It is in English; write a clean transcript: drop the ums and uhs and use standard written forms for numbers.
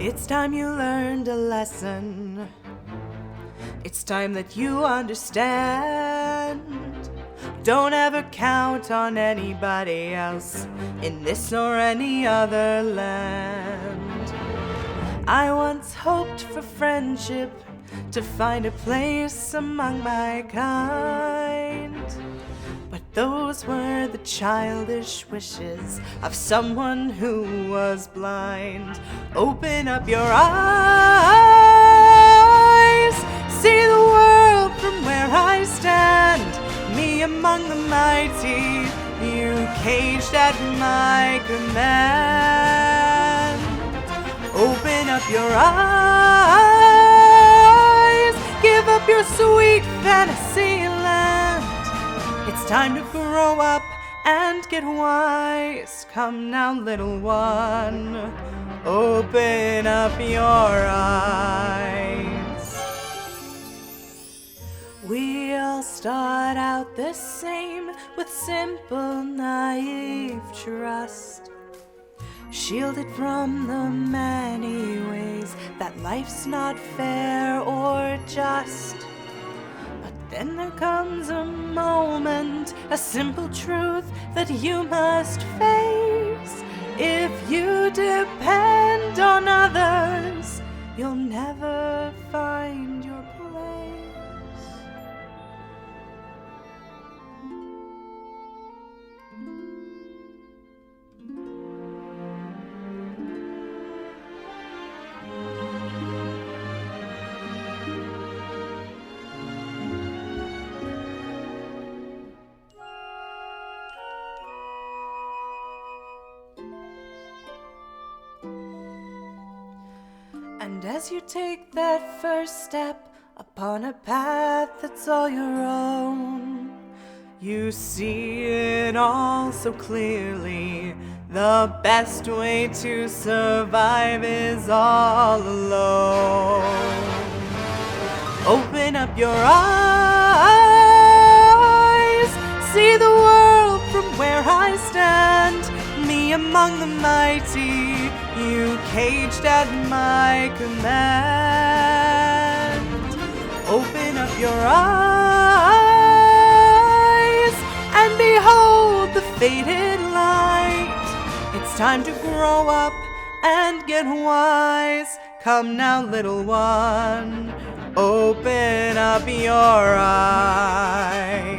It's time you learned a lesson. It's time that you understand. Don't ever count on anybody else in this or any other land. I once hoped for friendship, to find a place among my kind. But those were the childish wishes of someone who was blind. Open up your eyes, see the world from where I stand. Me among the mighty, you caged at my command. Open up your eyes, give up your sweet fantasy land. It's time to grow up and get wise. Come now, little one, open up your eyes. We all start out the same, with simple, naive trust, shielded from the many ways that life's not fair or just. But then there comes a moment, a simple truth that you must face. If you depend on others, you'll never find your place. And as you take that first step upon a path that's all your own, you see it all so clearly. The best way to survive is all alone. Open up your eyes, see the world from where I stand. Me among the mighty, you caged at my command. Open up your eyes and behold the faded light. It's time to grow up and get wise. Come now, little one, open up your eyes.